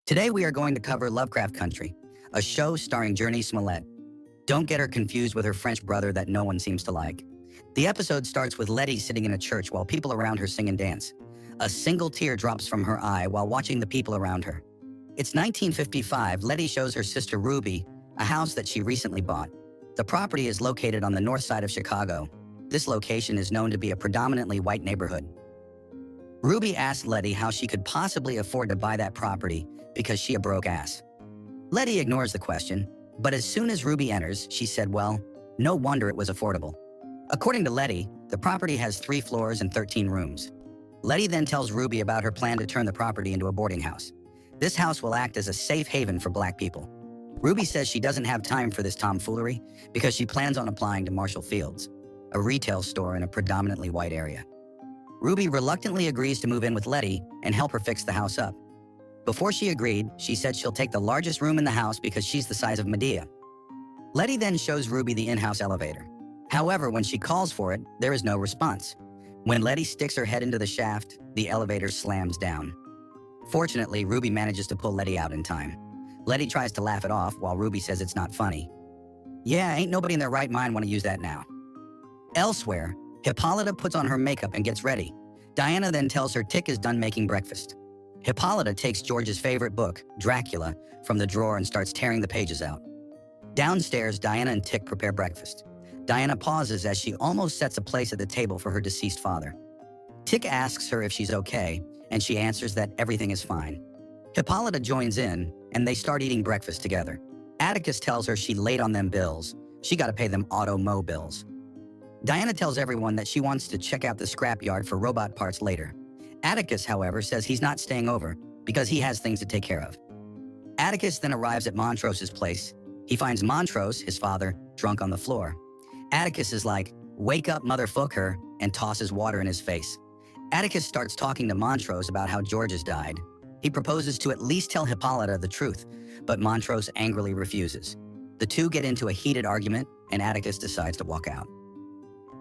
Today we are going to cover Lovecraft Country, a show starring Journey Smollett. Don't get her confused with her French brother that no one seems to like. The episode starts with Letty sitting in a church while people around her sing and dance. A single tear drops from her eye while watching the people around her. It's 1955. Letty shows her sister Ruby a house that she recently bought. The property is located on the north side of Chicago. This location is known to be a predominantly white neighborhood. Ruby asked Letty how she could possibly afford to buy that property because she a broke ass. Letty ignores the question, but as soon as Ruby enters, she said, well, no wonder it was affordable. According to Letty, the property has 3 floors and 13 rooms. Letty then tells Ruby about her plan to turn the property into a boarding house. This house will act as a safe haven for black people. Ruby says she doesn't have time for this tomfoolery because she plans on applying to Marshall Field's, a retail store in a predominantly white area. Ruby reluctantly agrees to move in with Letty and help her fix the house up. Before she agreed, she said she'll take the largest room in the house because she's the size of Medea. Letty then shows Ruby the in-house elevator. However, when she calls for it, there is no response. When Letty sticks her head into the shaft, the elevator slams down. Fortunately, Ruby manages to pull Letty out in time. Letty tries to laugh it off while Ruby says it's not funny. Yeah, ain't nobody in their right mind want to use that now. Elsewhere, Hippolyta puts on her makeup and gets ready. Diana then tells her Tick is done making breakfast. Hippolyta takes George's favorite book, Dracula, from the drawer and starts tearing the pages out. Downstairs, Diana and Tick prepare breakfast. Diana pauses as she almost sets a place at the table for her deceased father. Tick asks her if she's okay, and she answers that everything is fine. Hippolyta joins in, and they start eating breakfast together. Atticus tells her she late on them bills. She gotta pay them auto-mo bills. Diana tells everyone that she wants to check out the scrapyard for robot parts later. Atticus, however, says he's not staying over because he has things to take care of. Atticus then arrives at Montrose's place. He finds Montrose, his father, drunk on the floor. Atticus is like, wake up, motherfucker, and tosses water in his face. Atticus starts talking to Montrose about how George has died. He proposes to at least tell Hippolyta the truth, but Montrose angrily refuses. The two get into a heated argument, and Atticus decides to walk out.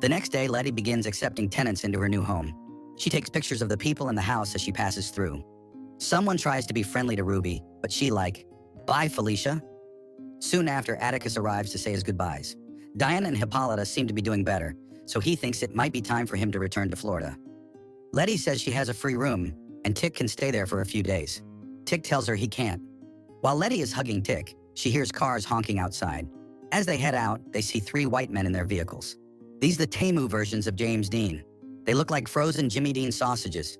The next day, Letty begins accepting tenants into her new home. She takes pictures of the people in the house as she passes through. Someone tries to be friendly to Ruby, but she like, bye, Felicia. Soon after, Atticus arrives to say his goodbyes. Diana and Hippolyta seem to be doing better, so he thinks it might be time for him to return to Florida. Letty says she has a free room, and Tick can stay there for a few days. Tick tells her he can't. While Letty is hugging Tick, she hears cars honking outside. As they head out, they see 3 white men in their vehicles. These are the Temu versions of James Dean. They look like frozen Jimmy Dean sausages.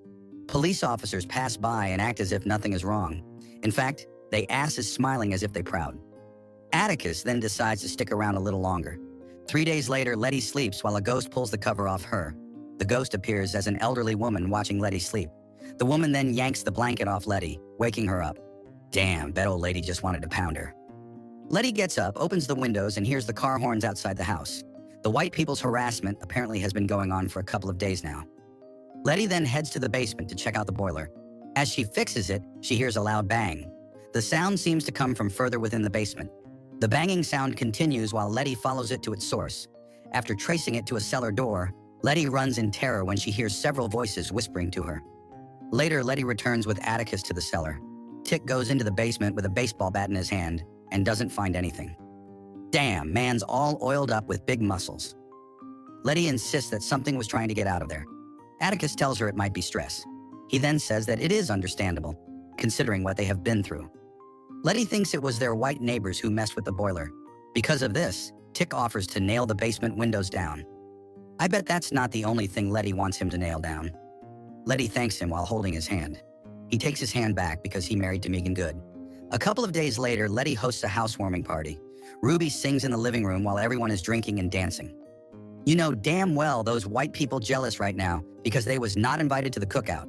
Police officers pass by and act as if nothing is wrong. In fact, they ass is smiling as if they're proud. Atticus then decides to stick around a little longer. 3 days later, Letty sleeps while a ghost pulls the cover off her. The ghost appears as an elderly woman watching Letty sleep. The woman then yanks the blanket off Letty, waking her up. Damn, that old lady just wanted to pound her. Letty gets up, opens the windows, and hears the car horns outside the house. The white people's harassment apparently has been going on for a couple of days now. Letty then heads to the basement to check out the boiler. As she fixes it, she hears a loud bang. The sound seems to come from further within the basement. The banging sound continues while Letty follows it to its source. After tracing it to a cellar door, Letty runs in terror when she hears several voices whispering to her. Later, Letty returns with Atticus to the cellar. Tick goes into the basement with a baseball bat in his hand and doesn't find anything. Damn, man's all oiled up with big muscles. Letty insists that something was trying to get out of there. Atticus tells her it might be stress. He then says that it is understandable, considering what they have been through. Letty thinks it was their white neighbors who messed with the boiler. Because of this, Tick offers to nail the basement windows down. I bet that's not the only thing Letty wants him to nail down. Letty thanks him while holding his hand. He takes his hand back because he married to Megan Good. A couple of days later, Letty hosts a housewarming party. Ruby sings in the living room while everyone is drinking and dancing. You know damn well those white people jealous right now because they was not invited to the cookout.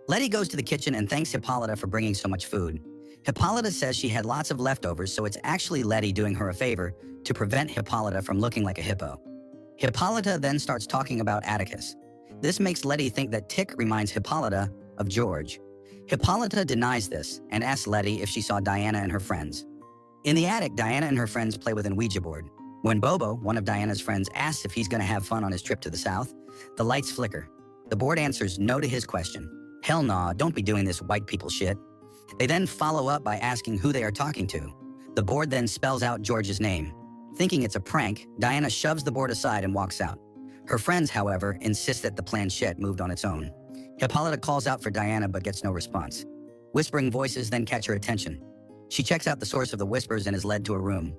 Letty goes to the kitchen and thanks Hippolyta for bringing so much food. Hippolyta says she had lots of leftovers, so it's actually Letty doing her a favor to prevent Hippolyta from looking like a hippo. Hippolyta then starts talking about Atticus. This makes Letty think that Tick reminds Hippolyta of George. Hippolyta denies this and asks Letty if she saw Diana and her friends. In the attic, Diana and her friends play with an Ouija board. When Bobo, one of Diana's friends, asks if he's going to have fun on his trip to the south, the lights flicker. The board answers no to his question. Hell nah, don't be doing this white people shit. They then follow up by asking who they are talking to. The board then spells out George's name. Thinking it's a prank, Diana shoves the board aside and walks out. Her friends, however, insist that the planchette moved on its own. Hippolyta calls out for Diana but gets no response. Whispering voices then catch her attention. She checks out the source of the whispers and is led to a room.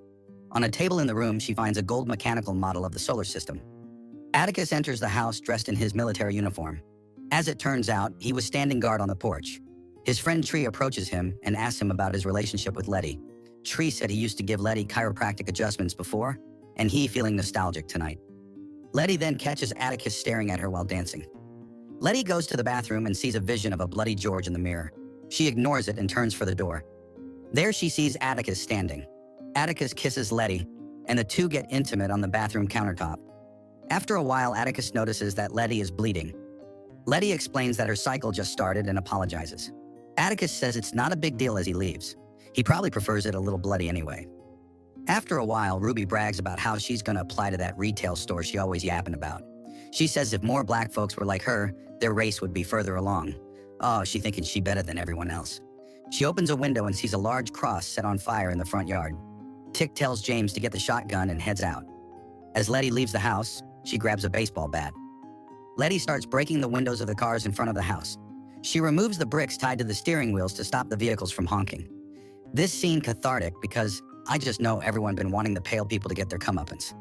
On a table in the room, she finds a gold mechanical model of the solar system. Atticus enters the house dressed in his military uniform. As it turns out, he was standing guard on the porch. His friend Tree approaches him and asks him about his relationship with Letty. Tree said he used to give Letty chiropractic adjustments before, and he feeling nostalgic tonight. Letty then catches Atticus staring at her while dancing. Letty goes to the bathroom and sees a vision of a bloody George in the mirror. She ignores it and turns for the door. There she sees Atticus standing. Atticus kisses Letty, and the two get intimate on the bathroom countertop. After a while, Atticus notices that Letty is bleeding. Letty explains that her cycle just started and apologizes. Atticus says it's not a big deal as he leaves. He probably prefers it a little bloody anyway. After a while, Ruby brags about how she's gonna apply to that retail store she always yapping about. She says if more black folks were like her, their race would be further along. Oh, she thinking she better than everyone else. She opens a window and sees a large cross set on fire in the front yard. Tick tells James to get the shotgun and heads out. As Letty leaves the house, she grabs a baseball bat. Letty starts breaking the windows of the cars in front of the house. She removes the bricks tied to the steering wheels to stop the vehicles from honking. This scene cathartic because I just know everyone been wanting the pale people to get their comeuppance.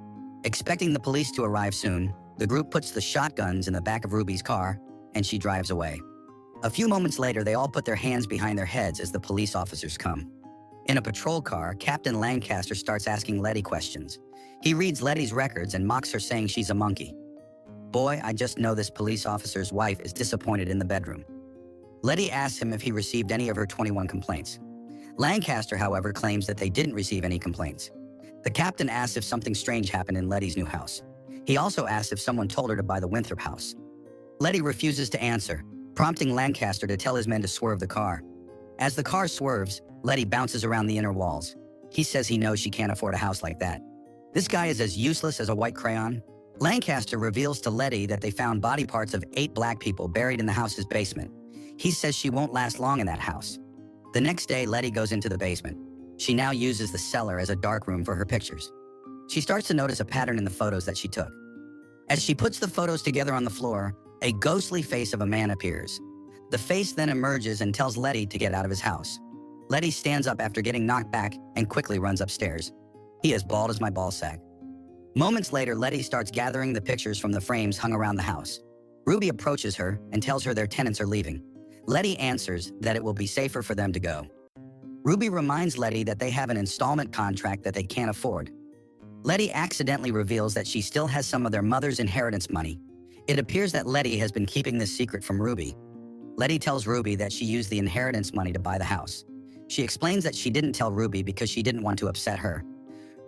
Expecting the police to arrive soon, the group puts the shotguns in the back of Ruby's car, and she drives away. A few moments later, they all put their hands behind their heads as the police officers come. In a patrol car, Captain Lancaster starts asking Letty questions. He reads Letty's records and mocks her, saying she's a monkey. Boy, I just know this police officer's wife is disappointed in the bedroom. Letty asks him if he received any of her 21 complaints. Lancaster, however, claims that they didn't receive any complaints. The captain asks if something strange happened in Letty's new house. He also asks if someone told her to buy the Winthrop house. Letty refuses to answer, prompting Lancaster to tell his men to swerve the car. As the car swerves, Letty bounces around the inner walls. He says he knows she can't afford a house like that. This guy is as useless as a white crayon. Lancaster reveals to Letty that they found body parts of 8 black people buried in the house's basement. He says she won't last long in that house. The next day, Letty goes into the basement. She now uses the cellar as a dark room for her pictures. She starts to notice a pattern in the photos that she took. As she puts the photos together on the floor, a ghostly face of a man appears. The face then emerges and tells Letty to get out of his house. Letty stands up after getting knocked back and quickly runs upstairs. He is bald as my ballsack. Moments later, Letty starts gathering the pictures from the frames hung around the house. Ruby approaches her and tells her their tenants are leaving. Letty answers that it will be safer for them to go. Ruby reminds Letty that they have an installment contract that they can't afford. Letty accidentally reveals that she still has some of their mother's inheritance money. It appears that Letty has been keeping this secret from Ruby. Letty tells Ruby that she used the inheritance money to buy the house. She explains that she didn't tell Ruby because she didn't want to upset her.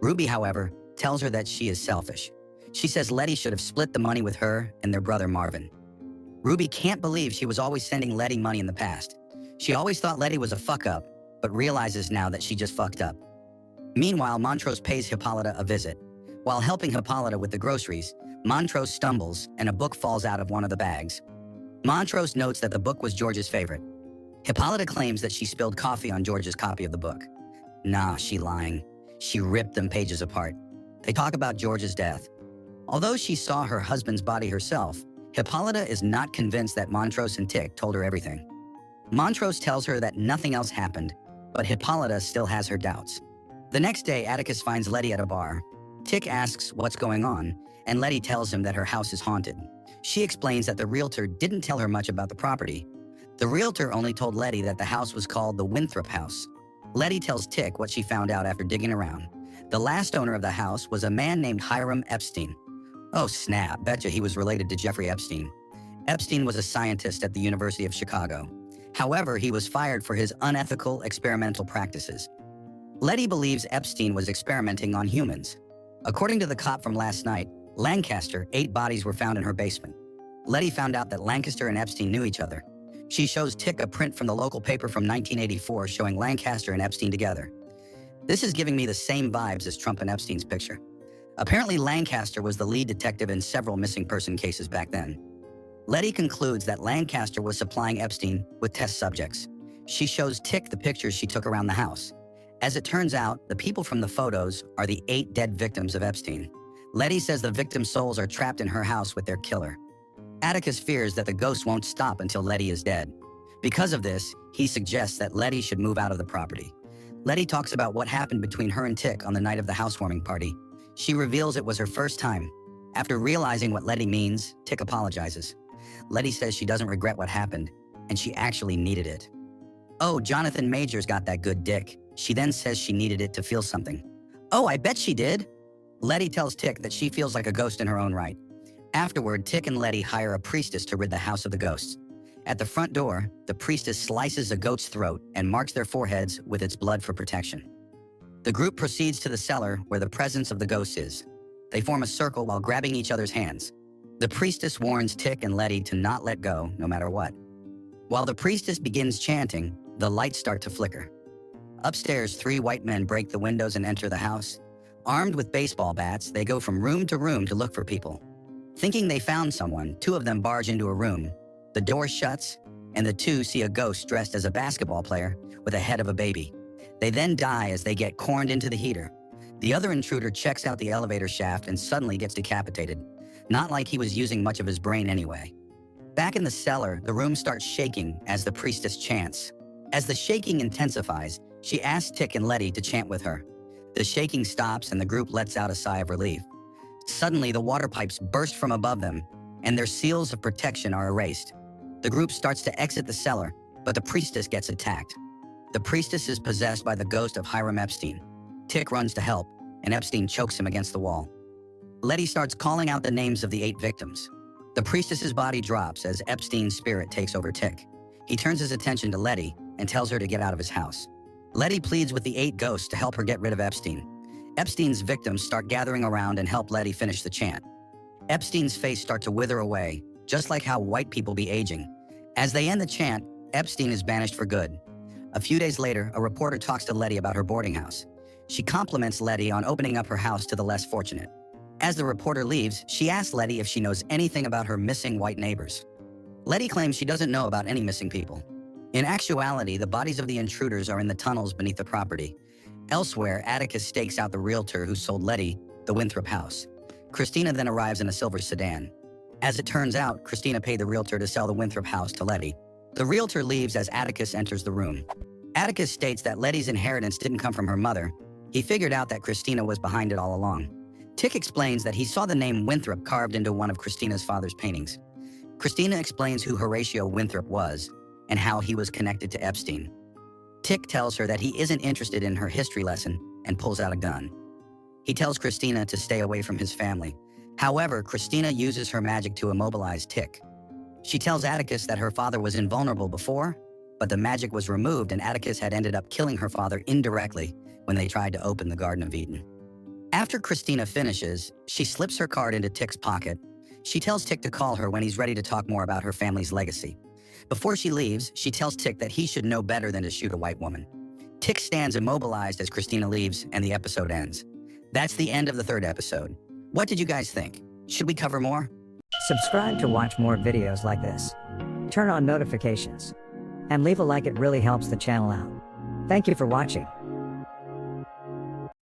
Ruby, however, tells her that she is selfish. She says Letty should have split the money with her and their brother Marvin. Ruby can't believe she was always sending Letty money in the past. She always thought Letty was a fuck-up, but realizes now that she just fucked up. Meanwhile, Montrose pays Hippolyta a visit. While helping Hippolyta with the groceries, Montrose stumbles and a book falls out of one of the bags. Montrose notes that the book was George's favorite. Hippolyta claims that she spilled coffee on George's copy of the book. Nah, she lying. She ripped them pages apart. They talk about George's death. Although she saw her husband's body herself, Hippolyta is not convinced that Montrose and Tick told her everything. Montrose tells her that nothing else happened, but Hippolyta still has her doubts. The next day, Atticus finds Letty at a bar. Tick asks what's going on, and Letty tells him that her house is haunted. She explains that the realtor didn't tell her much about the property. The realtor only told Letty that the house was called the Winthrop House. Letty tells Tick what she found out after digging around. The last owner of the house was a man named Hiram Epstein. Oh snap, betcha he was related to Jeffrey Epstein. Epstein was a scientist at the University of Chicago. However, he was fired for his unethical experimental practices. Letty believes Epstein was experimenting on humans. According to the cop from last night, Lancaster, 8 bodies were found in her basement. Letty found out that Lancaster and Epstein knew each other. She shows Tick a print from the local paper from 1984 showing Lancaster and Epstein together. This is giving me the same vibes as Trump and Epstein's picture. Apparently, Lancaster was the lead detective in several missing person cases back then. Letty concludes that Lancaster was supplying Epstein with test subjects. She shows Tick the pictures she took around the house. As it turns out, the people from the photos are the 8 dead victims of Epstein. Letty says the victims' souls are trapped in her house with their killer. Atticus fears that the ghost won't stop until Letty is dead. Because of this, he suggests that Letty should move out of the property. Letty talks about what happened between her and Tick on the night of the housewarming party. She reveals it was her first time. After realizing what Letty means, Tick apologizes. Letty says she doesn't regret what happened, and she actually needed it. Oh, Jonathan Majors got that good dick. She then says she needed it to feel something. Oh, I bet she did. Letty tells Tick that she feels like a ghost in her own right. Afterward, Tick and Letty hire a priestess to rid the house of the ghosts. At the front door, the priestess slices a goat's throat and marks their foreheads with its blood for protection. The group proceeds to the cellar where the presence of the ghost is. They form a circle while grabbing each other's hands. The priestess warns Tick and Letty to not let go, no matter what. While the priestess begins chanting, the lights start to flicker. Upstairs, 3 white men break the windows and enter the house. Armed with baseball bats, they go from room to room to look for people. Thinking they found someone, 2 of them barge into a room. The door shuts, and the 2 see a ghost dressed as a basketball player with a head of a baby. They then die as they get corned into the heater. The other intruder checks out the elevator shaft and suddenly gets decapitated. Not like he was using much of his brain anyway. Back in the cellar, the room starts shaking as the priestess chants. As the shaking intensifies, she asks Tick and Letty to chant with her. The shaking stops and the group lets out a sigh of relief. Suddenly, the water pipes burst from above them, and their seals of protection are erased. The group starts to exit the cellar, but the priestess gets attacked. The priestess is possessed by the ghost of Hiram Epstein. Tick runs to help, and Epstein chokes him against the wall. Letty starts calling out the names of the 8 victims. The priestess's body drops as Epstein's spirit takes over Tick. He turns his attention to Letty and tells her to get out of his house. Letty pleads with the 8 ghosts to help her get rid of Epstein. Epstein's victims start gathering around and help Letty finish the chant. Epstein's face starts to wither away, just like how white people be aging. As they end the chant, Epstein is banished for good. A few days later, a reporter talks to Letty about her boarding house. She compliments Letty on opening up her house to the less fortunate. As the reporter leaves, she asks Letty if she knows anything about her missing white neighbors. Letty claims she doesn't know about any missing people. In actuality, the bodies of the intruders are in the tunnels beneath the property. Elsewhere, Atticus stakes out the realtor who sold Letty the Winthrop house. Christina then arrives in a silver sedan. As it turns out, Christina paid the realtor to sell the Winthrop house to Letty. The realtor leaves as Atticus enters the room. Atticus states that Letty's inheritance didn't come from her mother. He figured out that Christina was behind it all along. Tick explains that he saw the name Winthrop carved into one of Christina's father's paintings. Christina explains who Horatio Winthrop was and how he was connected to Epstein. Tick tells her that he isn't interested in her history lesson and pulls out a gun. He tells Christina to stay away from his family. However, Christina uses her magic to immobilize Tick. She tells Atticus that her father was invulnerable before, but the magic was removed and Atticus had ended up killing her father indirectly when they tried to open the Garden of Eden. After Christina finishes, she slips her card into Tick's pocket. She tells Tick to call her when he's ready to talk more about her family's legacy. Before she leaves, she tells Tick that he should know better than to shoot a white woman. Tick stands immobilized as Christina leaves, and the episode ends. That's the end of the 3rd episode. What did you guys think? Should we cover more? Subscribe to watch more videos like this. Turn on notifications. And leave a like, it really helps the channel out. Thank you for watching.